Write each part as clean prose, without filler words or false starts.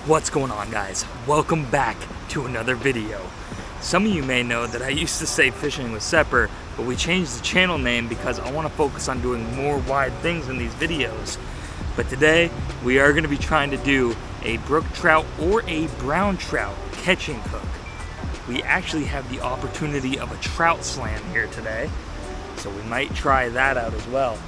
What's going on, guys? Welcome back to another video. Some of you may know that I used to say Fishing with Seper, but we changed the channel name because I want to focus on doing more wide things in these videos. But today we are going to be trying to do a brook trout or a brown trout catching cook. We actually have the opportunity of a trout slam here today, so we might try that out as well.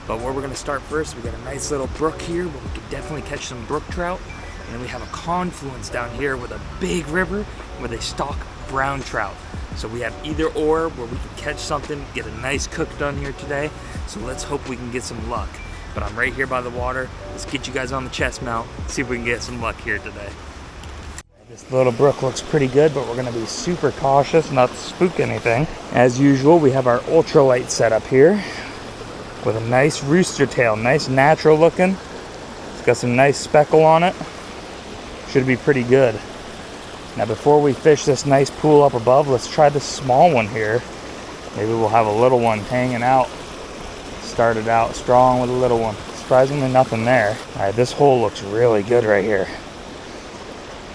But where we're going to start first, we got a nice little brook here where we could definitely catch some brook trout. And then we have a confluence down here with a big river where they stock brown trout. So we have either or where we can catch something, get a nice cook done here today. So let's hope we can get some luck. But I'm right here by the water. Let's get you guys on the chest mount, see if we can get some luck here today. This little brook looks pretty good, but we're gonna be super cautious not to spook anything. As usual, we have our ultralight set up here with a nice rooster tail, nice natural looking. It's got some nice speckle on it. Should be pretty good. Now before we fish this nice pool up above, let's try this small one here. Maybe we'll have a little one hanging out. Started out strong with a little one. Surprisingly nothing there. Alright, this hole looks really good right here.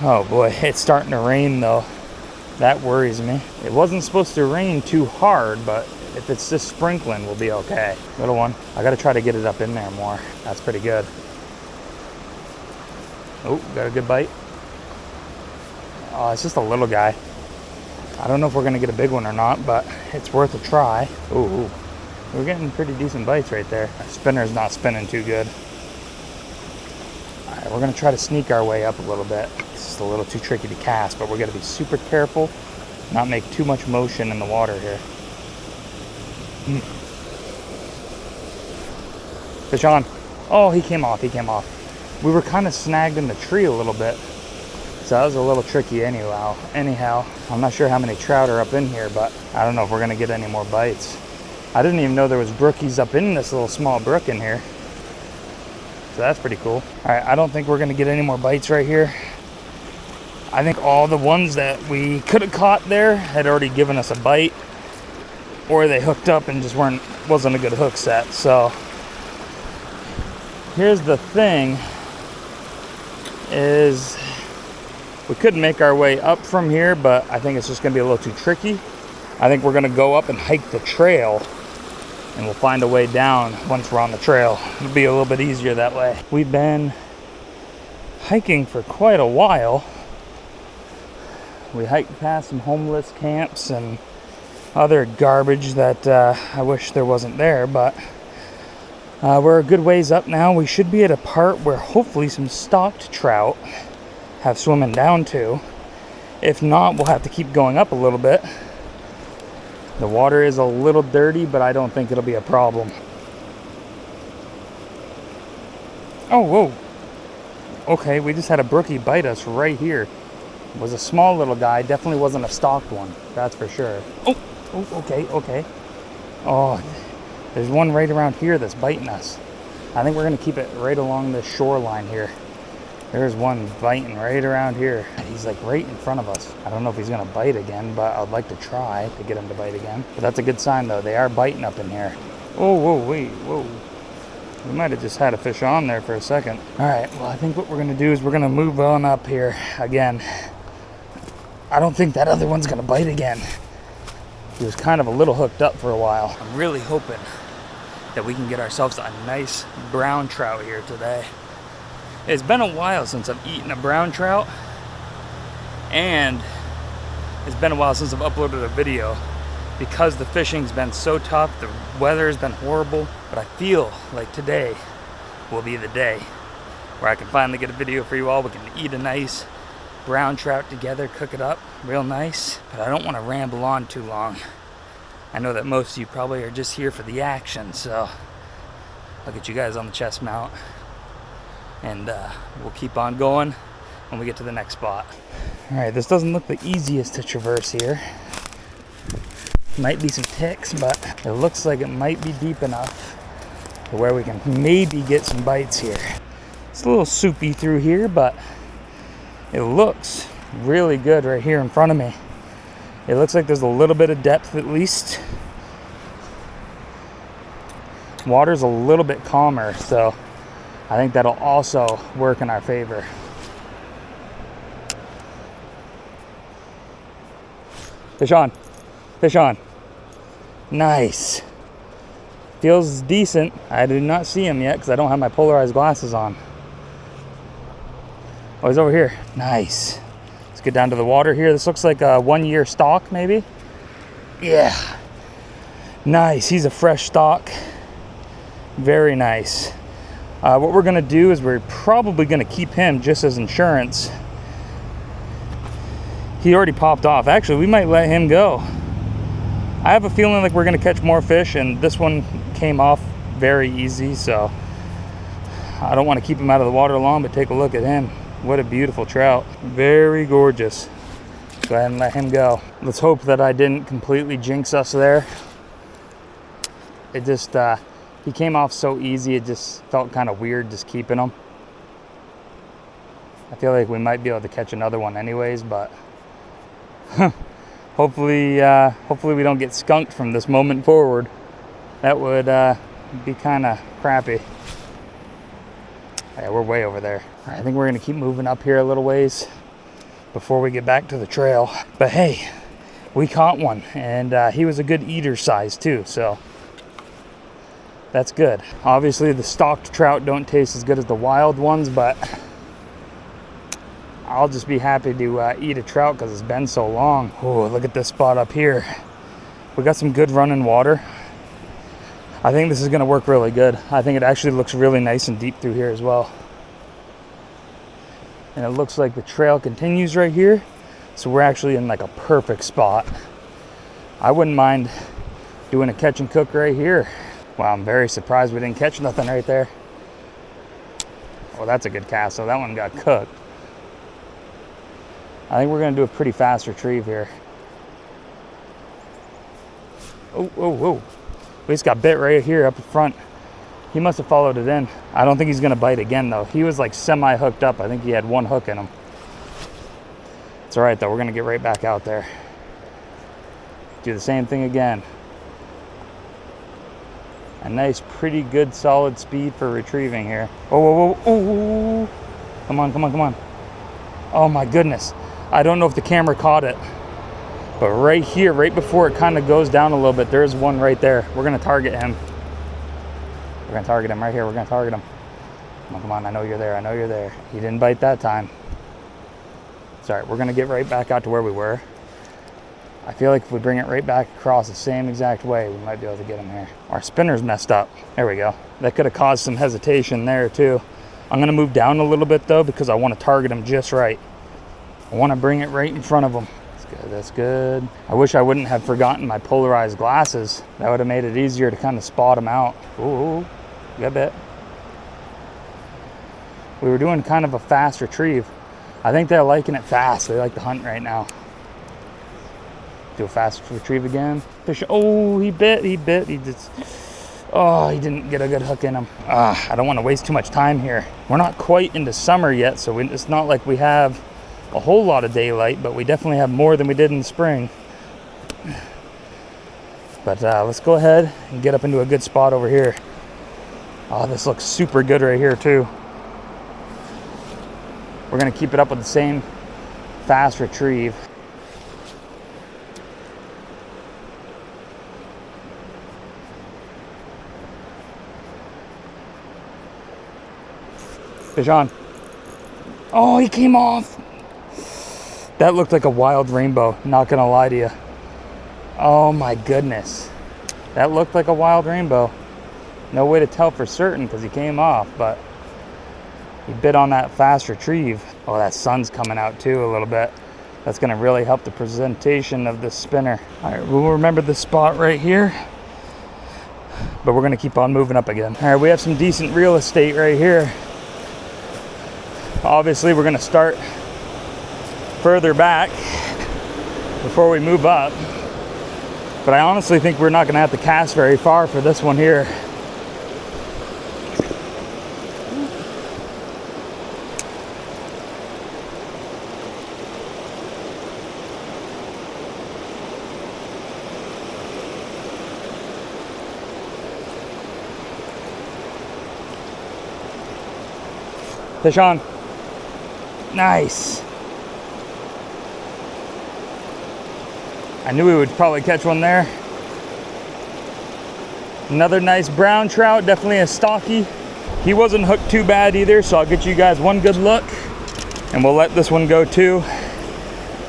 Oh boy, it's starting to rain though. That worries me. It wasn't supposed to rain too hard, but if it's just sprinkling, we'll be okay. Little one. I gotta try to get it up in there more. That's pretty good. Oh, got a good bite. Oh, it's just a little guy. I don't know if we're gonna get a big one or not, but it's worth a try. Ooh, we're getting pretty decent bites right there. Our spinner's not spinning too good. All right, we're gonna try to sneak our way up a little bit. It's just a little too tricky to cast, but we're gonna be super careful, not make too much motion in the water here. Fish on. Oh, he came off, We were kind of snagged in the tree a little bit, so that was a little tricky anyhow. I'm not sure how many trout are up in here, but I don't know if we're gonna get any more bites. I didn't even know there was brookies up in this little small brook in here, so that's pretty cool. All right, I don't think we're gonna get any more bites right here. I think all the ones that we could have caught there had already given us a bite, or they hooked up and just wasn't a good hook set. So here's the thing. Is we could make our way up from here, but I think it's just gonna be a little too tricky. I think we're gonna go up and hike the trail, and we'll find a way down once we're on the trail. It'll be a little bit easier that way. We've been hiking for quite a while. We hiked past some homeless camps and other garbage that I wish there wasn't there, but we're a good ways up now. We should be at a part where hopefully some stocked trout have swimming down to. If not, we'll have to keep going up a little bit. The water is a little dirty, but I don't think it'll be a problem. Oh, whoa. Okay, we just had a brookie bite us right here. It was a small little guy. Definitely wasn't a stocked one. That's for sure. Oh, okay. Oh, there's one right around here that's biting us. I think we're gonna keep it right along the shoreline here. There's one biting right around here. He's like right in front of us. I don't know if he's gonna bite again, but I'd like to try to get him to bite again. But that's a good sign though. They are biting up in here. Oh, whoa. We might have just had a fish on there for a second. All right, well, I think what we're gonna do is we're gonna move on up here again. I don't think that other one's gonna bite again. He was kind of a little hooked up for a while. I'm really hoping that we can get ourselves a nice brown trout here today. It's been a while since I've eaten a brown trout, and it's been a while since I've uploaded a video because the fishing's been so tough, the weather's been horrible, but I feel like today will be the day where I can finally get a video for you all. We can eat a nice brown trout together, cook it up real nice, but I don't want to ramble on too long. I know that most of you probably are just here for the action, so I'll get you guys on the chest mount, and we'll keep on going when we get to the next spot. All right, this doesn't look the easiest to traverse here. Might be some ticks, but it looks like it might be deep enough to where we can maybe get some bites here. It's a little soupy through here, but it looks really good right here in front of me. It looks like there's a little bit of depth at least. Water's a little bit calmer, so I think that'll also work in our favor. Fish on. Fish on. Nice. Feels decent. I do not see him yet because I don't have my polarized glasses on. Oh, he's over here. Nice. Let's get down to the water here. This looks like a 1 year stock, maybe. Yeah. Nice. He's a fresh stock. Very nice. What we're gonna do is we're probably gonna keep him just as insurance. He already popped off. Actually, we might let him go. I have a feeling like we're gonna catch more fish, and this one came off very easy, so I don't want to keep him out of the water long, but take a look at him. What a beautiful trout. Very gorgeous. Go ahead and let him go. Let's hope that I didn't completely jinx us there. It just, he came off so easy, it just felt kind of weird just keeping him. I feel like we might be able to catch another one anyways, but hopefully we don't get skunked from this moment forward. That would be kind of crappy. Yeah, we're way over there. All right, I think we're gonna keep moving up here a little ways before we get back to the trail. But hey, we caught one, and he was a good eater size too, so that's good. Obviously the stocked trout don't taste as good as the wild ones, but I'll just be happy to eat a trout because it's been so long. Oh, look at this spot up here. We got some good running water. I think this is gonna work really good. I think it actually looks really nice and deep through here as well. And it looks like the trail continues right here. So we're actually in like a perfect spot. I wouldn't mind doing a catch and cook right here. Wow, I'm very surprised we didn't catch nothing right there. Oh, that's a good cast, so that one got cooked. I think we're gonna do a pretty fast retrieve here. Oh, oh, oh. We just got bit right here up in front. He must have followed it in. I don't think he's gonna bite again though. He was like semi-hooked up. I think he had one hook in him. It's all right though, we're gonna get right back out there. Do the same thing again. A nice, pretty good, solid speed for retrieving here. Oh, whoa, whoa, oh, come on, come on, come on. Oh my goodness. I don't know if the camera caught it, but right here, right before it kind of goes down a little bit, there's one right there. We're gonna target him. We're gonna target him right here. We're gonna target him. Come on, come on, I know you're there, I know you're there. He didn't bite that time. It's all right, we're gonna get right back out to where we were. I feel like if we bring it right back across the same exact way, we might be able to get him here. Our spinner's messed up. There we go. That could have caused some hesitation there too. I'm gonna move down a little bit though, because I wanna target him just right. I wanna bring it right in front of him. That's good, that's good. I wish I wouldn't have forgotten my polarized glasses. That would have made it easier to kind of spot him out. Ooh, got bit. We were doing kind of a fast retrieve. I think they're liking it fast. They like to hunt right now. Do a fast retrieve again. Fish, oh, he bit, he just, oh, he didn't get a good hook in him. I don't want to waste too much time here. We're not quite into summer yet, so it's not like we have a whole lot of daylight, but we definitely have more than we did in the spring. But let's go ahead and get up into a good spot over here. Oh, this looks super good right here too. We're gonna keep it up with the same fast retrieve. Fish on. Oh, he came off. That looked like a wild rainbow, not gonna lie to you. Oh my goodness. That looked like a wild rainbow. No way to tell for certain because he came off, but he bit on that fast retrieve. Oh, that sun's coming out too a little bit. That's gonna really help the presentation of this spinner. All right, we'll remember this spot right here, but we're gonna keep on moving up again. All right, we have some decent real estate right here. Obviously, we're gonna start further back before we move up. But I honestly think we're not gonna have to cast very far for this one here. Fish on. Nice. I knew we would probably catch one there. Another nice brown trout, definitely a stocky. He wasn't hooked too bad either, so I'll get you guys one good look and we'll let this one go too.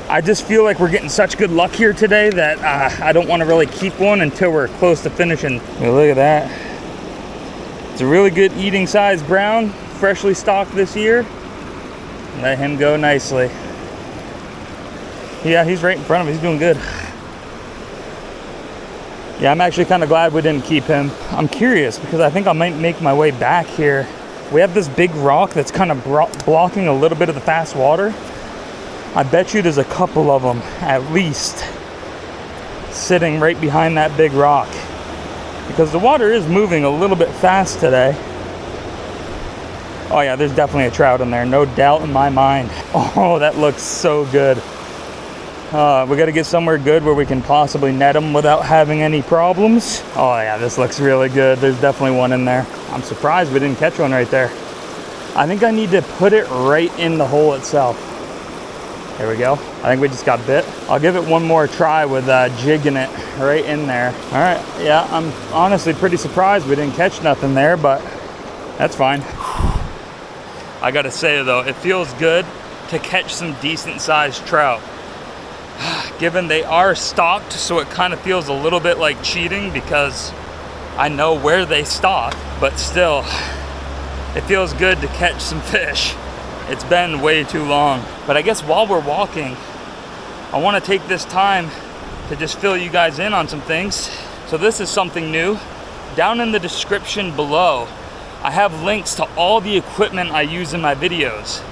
I just feel like we're getting such good luck here today that I don't want to really keep one until we're close to finishing. Look at that. It's a really good eating size brown, freshly stocked this year. Let him go nicely. Yeah, he's right in front of him. He's doing good. Yeah, I'm actually kind of glad we didn't keep him. I'm curious because I think I might make my way back here. We have this big rock that's kind of blocking a little bit of the fast water. I bet you there's a couple of them at least sitting right behind that big rock because the water is moving a little bit fast today. Oh yeah, there's definitely a trout in there, no doubt in my mind. Oh, that looks so good. We got to get somewhere good where we can possibly net them without having any problems. Oh yeah, this looks really good. There's definitely one in there. I'm surprised we didn't catch one right there. I think I need to put it right in the hole itself. There we go. I think we just got bit. I'll give it one more try with jigging it right in there. All right, yeah, I'm honestly pretty surprised we didn't catch nothing there, but that's fine. I gotta say though, it feels good to catch some decent sized trout. Given they are stocked, so it kind of feels a little bit like cheating because I know where they stock, but still, it feels good to catch some fish. It's been way too long. But I guess while we're walking, I want to take this time to just fill you guys in on some things. So this is something new. Down in the description below, I have links to all the equipment I use in my videos.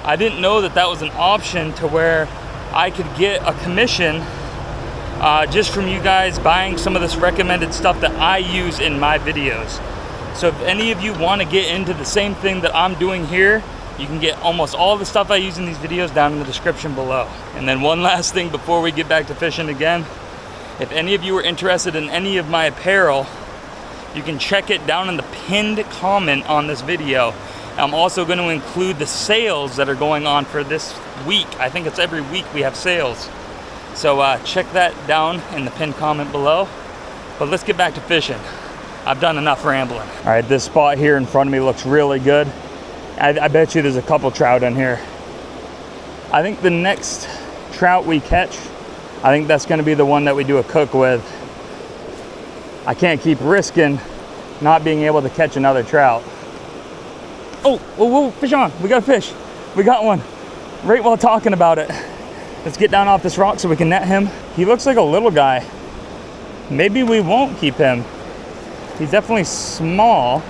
I didn't know that that was an option to where I could get a commission just from you guys buying some of this recommended stuff that I use in my videos. So if any of you want to get into the same thing that I'm doing here, you can get almost all the stuff I use in these videos down in the description below. And then one last thing before we get back to fishing again, if any of you are interested in any of my apparel, you can check it down in the pinned comment on this video. I'm also going to include the sales that are going on for this week. I think it's every week we have sales. So check that down in the pinned comment below. But let's get back to fishing. I've done enough rambling. All right, this spot here in front of me looks really good. I bet you there's a couple trout in here. I think the next trout we catch, I think that's going to be the one that we do a cook with. I can't keep risking not being able to catch another trout. Oh, whoa, whoa, fish on. We got a fish. We got one right while talking about it. Let's get down off this rock so we can net him. He looks like a little guy. Maybe we won't keep him. He's definitely small.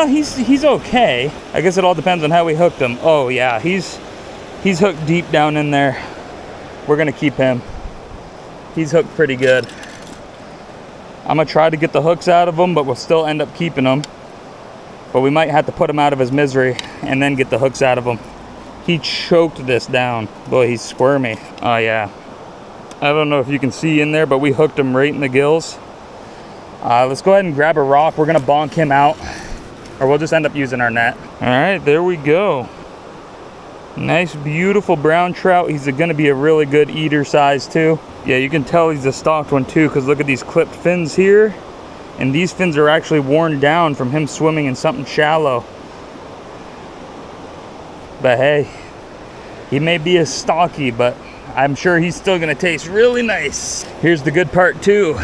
He's okay. I guess it all depends on how we hooked him. Oh yeah, he's hooked deep down in there. We're gonna keep him. He's hooked pretty good. I'm gonna try to get the hooks out of him, but we'll still end up keeping him. But we might have to put him out of his misery and then get the hooks out of him. He choked this down. Boy, he's squirmy. Oh yeah. I don't know if you can see in there, but we hooked him right in the gills. Let's go ahead and grab a rock. We're gonna bonk him out, or we'll just end up using our net. All right, there we go. Nice, beautiful brown trout. He's gonna be a really good eater size too. Yeah, you can tell he's a stocked one too, because look at these clipped fins here. And these fins are actually worn down from him swimming in something shallow. But hey, he may be a stocky, but I'm sure he's still gonna taste really nice. Here's the good part too.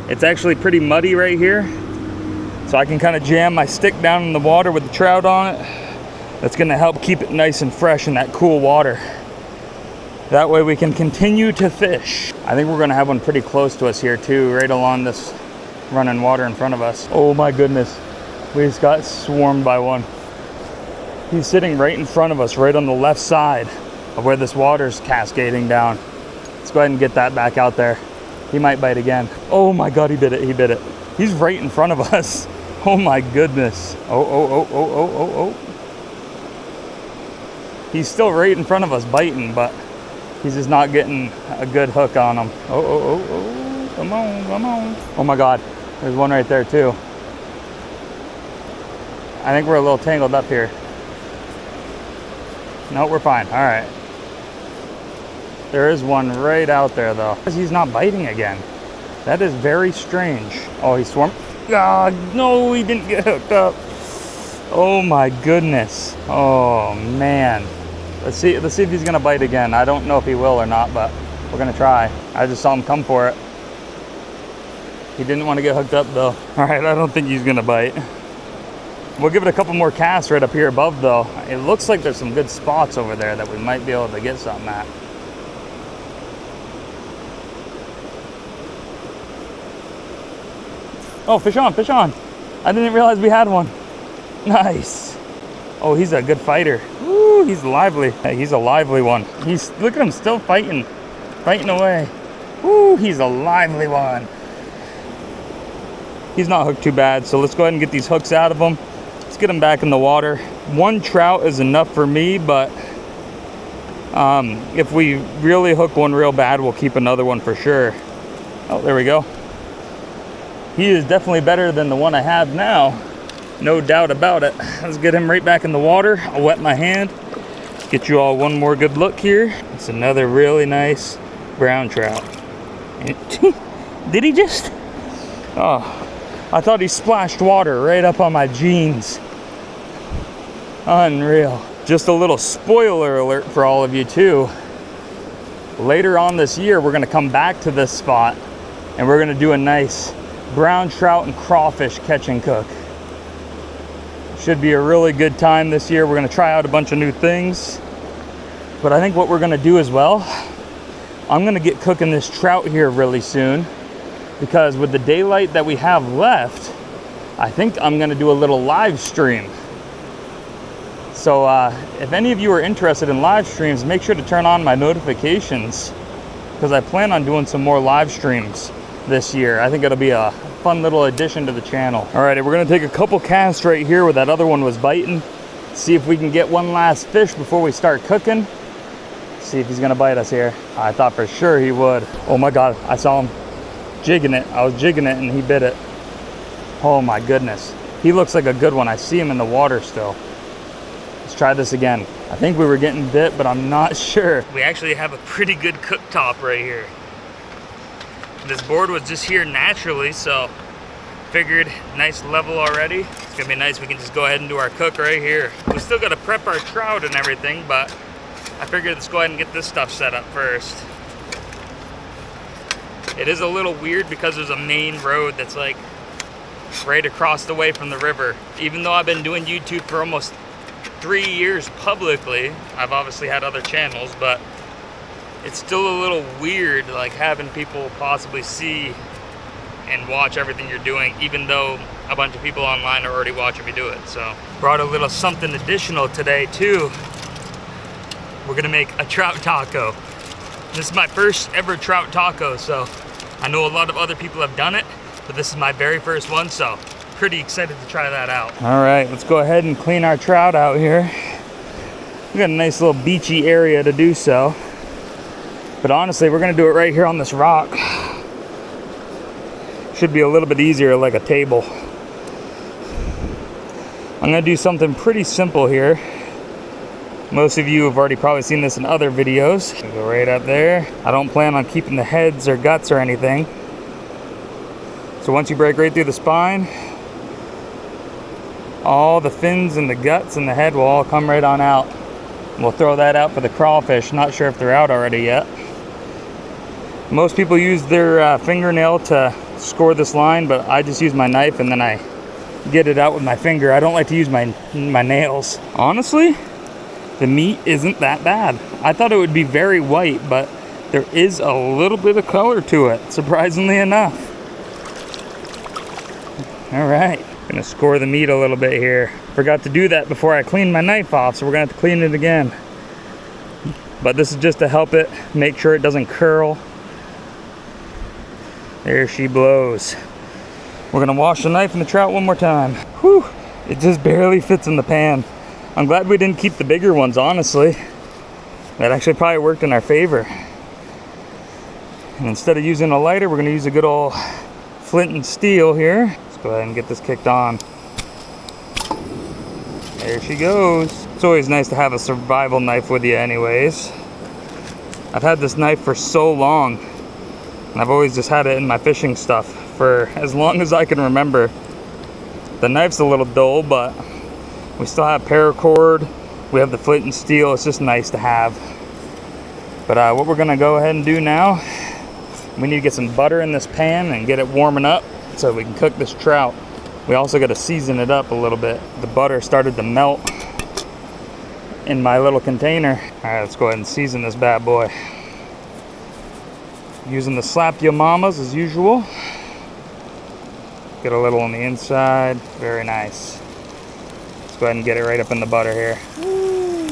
It's actually pretty muddy right here. So I can kind of jam my stick down in the water with the trout on it. That's gonna help keep it nice and fresh in that cool water. That way we can continue to fish. I think we're gonna have one pretty close to us here too, right along this running water in front of us. Oh my goodness, we just got swarmed by one. He's sitting right in front of us, right on the left side of where this water's cascading down. Let's go ahead and get that back out there. He might bite again. Oh my God, he bit it, he bit it. He's right in front of us. Oh my goodness. Oh. He's still right in front of us biting, but he's just not getting a good hook on him. Oh, come on. Oh my God, there's one right there too. I think we're a little tangled up here. No, we're fine, all right. There is one right out there though. He's not biting again. That is very strange. Oh, he swarmed. Ah, no, he didn't get hooked up. Oh my goodness. Oh man. Let's see if he's gonna bite again. I don't know if he will or not, but we're gonna try. I just saw him come for it. He didn't want to get hooked up though. All right, I don't think he's gonna bite. We'll give it a couple more casts right up here above though. It looks like there's some good spots over there that we might be able to get something at. Oh, fish on, fish on. I didn't realize we had one. Nice. Oh, he's a good fighter. Ooh, he's lively. Hey, he's a lively one. Look at him still fighting away. Ooh, he's a lively one. He's not hooked too bad, so let's go ahead and get these hooks out of him. Let's get him back in the water. One trout is enough for me, but if we really hook one real bad, we'll keep another one for sure. Oh, there we go. He is definitely better than the one I have now. No doubt about it. Let's get him right back in the water. I'll wet my hand. Get you all one more good look here. It's another really nice brown trout. Did he just? Oh, I thought he splashed water right up on my jeans. Unreal. Just a little spoiler alert for all of you too. Later on this year, we're gonna come back to this spot and we're gonna do a nice brown trout and crawfish catch and cook. Should be a really good time this year. We're gonna try out a bunch of new things. But I think what we're gonna do as well, I'm gonna get cooking this trout here really soon, because with the daylight that we have left, I think I'm gonna do a little live stream. So if any of you are interested in live streams, make sure to turn on my notifications, because I plan on doing some more live streams this year. I think it'll be a fun little addition to the channel. All right, we're gonna take a couple casts right here where that other one was biting. See if we can get one last fish before we start cooking. See if he's gonna bite us here. I thought for sure he would. Oh my God, I saw him jigging it. I was jigging it and he bit it. Oh my goodness. He looks like a good one. I see him in the water still. Let's try this again. I think we were getting bit, but I'm not sure. We actually have a pretty good cooktop right here. This board was just here naturally, so figured nice level already. It's gonna be nice. We can just go ahead and do our cook right here. We still gotta prep our trout and everything, but I figured let's go ahead and get this stuff set up first. It is a little weird because there's a main road that's like right across the way from the river. Even though I've been doing YouTube for almost 3 years publicly, I've obviously had other channels, but it's still a little weird, like having people possibly see and watch everything you're doing, even though a bunch of people online are already watching me do it. So brought a little something additional today too. We're gonna make a trout taco. This is my first ever trout taco, so I know a lot of other people have done it, but this is my very first one, so pretty excited to try that out. All right, let's go ahead and clean our trout out here. We got a nice little beachy area to do so. But honestly, we're gonna do it right here on this rock. Should be a little bit easier, like a table. I'm gonna do something pretty simple here. Most of you have already probably seen this in other videos. Go right up there. I don't plan on keeping the heads or guts or anything. So once you break right through the spine, all the fins and the guts and the head will all come right on out. We'll throw that out for the crawfish. Not sure if they're out already yet. Most people use their fingernail to score this line, but I just use my knife and then I get it out with my finger. I don't like to use my nails. Honestly, the meat isn't that bad. I thought it would be very white, but there is a little bit of color to it, surprisingly enough. All right, gonna score the meat a little bit here. Forgot to do that before I cleaned my knife off, so we're gonna have to clean it again. But this is just to help it, make sure it doesn't curl. There she blows. We're gonna wash the knife and the trout one more time. Whew, it just barely fits in the pan. I'm glad we didn't keep the bigger ones, honestly. That actually probably worked in our favor. And instead of using a lighter, we're gonna use a good old flint and steel here. Let's go ahead and get this kicked on. There she goes. It's always nice to have a survival knife with you anyways. I've had this knife for so long, and I've always just had it in my fishing stuff for as long as I can remember. The knife's a little dull, but we still have paracord. We have the flint and steel. It's just nice to have. But what we're gonna go ahead and do now, we need to get some butter in this pan and get it warming up so we can cook this trout. We also got to season it up a little bit. The butter started to melt in my little container. All right, let's go ahead and season this bad boy. Using the slap ya mamas as usual. Get a little on the inside. Very nice. Let's go ahead and get it right up in the butter here. Woo.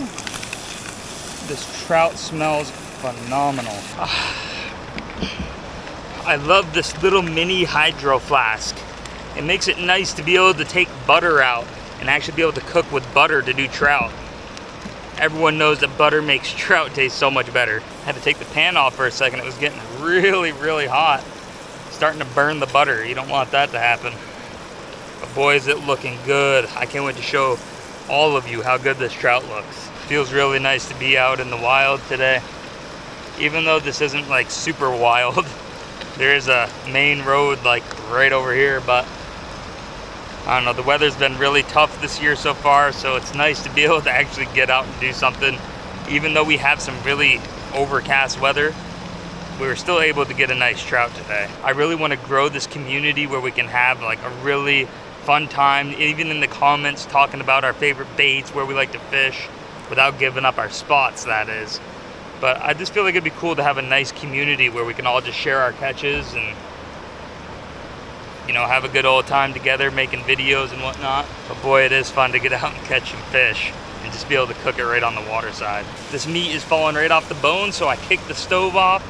This trout smells phenomenal. I love this little mini hydro flask. It makes it nice to be able to take butter out and actually be able to cook with butter to do trout. Everyone knows that butter makes trout taste so much better. I had to take the pan off for a second. It was getting really, really hot. Starting to burn the butter. You don't want that to happen. But boy, is it looking good. I can't wait to show all of you how good this trout looks. Feels really nice to be out in the wild today. Even though this isn't like super wild. There is a main road like right over here, but I don't know, the weather's been really tough this year so far, so it's nice to be able to actually get out and do something. Even though we have some really overcast weather, we were still able to get a nice trout today. I really want to grow this community where we can have like a really fun time, even in the comments talking about our favorite baits, where we like to fish, without giving up our spots, that is. But I just feel like it'd be cool to have a nice community where we can all just share our catches and, you know, have a good old time together making videos and whatnot. But boy, it is fun to get out and catch some fish and just be able to cook it right on the water side. This meat is falling right off the bone, so I kicked the stove off.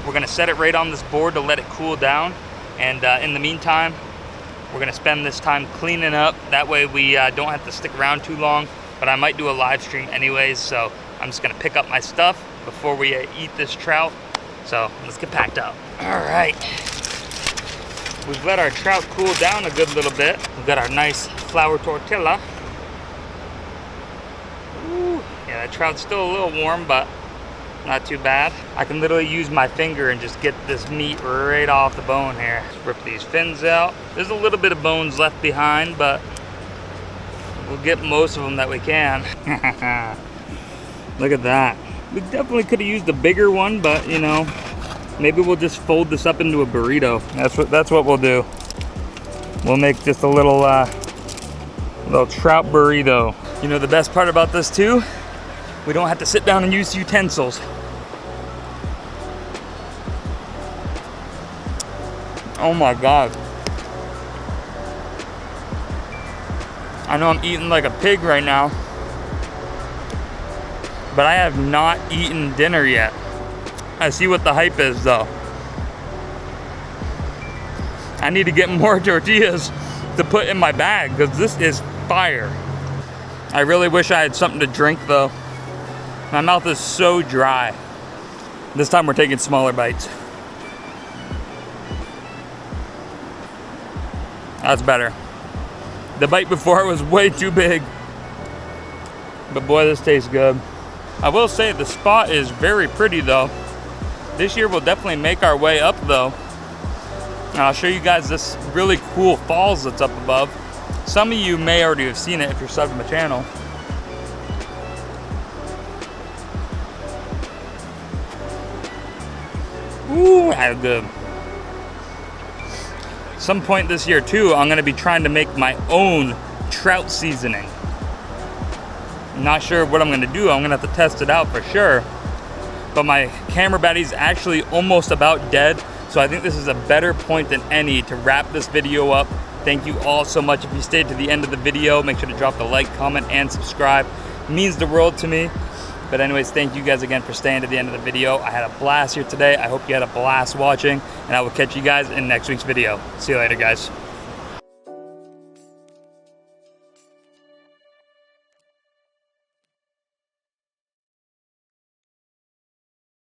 We're gonna set it right on this board to let it cool down. And in the meantime, we're gonna spend this time cleaning up. That way we don't have to stick around too long, but I might do a live stream anyways, so I'm just gonna pick up my stuff before we eat this trout. So let's get packed up. All right. We've let our trout cool down a good little bit. We've got our nice flour tortilla. Ooh, yeah, that trout's still a little warm, but not too bad. I can literally use my finger and just get this meat right off the bone here. Just rip these fins out. There's a little bit of bones left behind, but we'll get most of them that we can. Look at that. We definitely could have used a bigger one, but you know, maybe we'll just fold this up into a burrito. That's what we'll do. We'll make just a little trout burrito. You know the best part about this too? We don't have to sit down and use utensils. Oh my God. I know I'm eating like a pig right now, but I have not eaten dinner yet. I see what the hype is though. I need to get more tortillas to put in my bag because this is fire. I really wish I had something to drink though. My mouth is so dry. This time we're taking smaller bites. That's better. The bite before was way too big. But boy, this tastes good. I will say the spot is very pretty though. This year we'll definitely make our way up though. And I'll show you guys this really cool falls that's up above. Some of you may already have seen it if you're subbed to my channel. Ooh, that's good. Some point this year too, I'm gonna be trying to make my own trout seasoning. I'm not sure what I'm gonna do. I'm gonna have to test it out for sure. But my camera battery's actually almost about dead. So I think this is a better point than any to wrap this video up. Thank you all so much. If you stayed to the end of the video, make sure to drop the like, comment, and subscribe. It means the world to me. But anyways, thank you guys again for staying to the end of the video. I had a blast here today. I hope you had a blast watching, and I will catch you guys in next week's video. See you later, guys.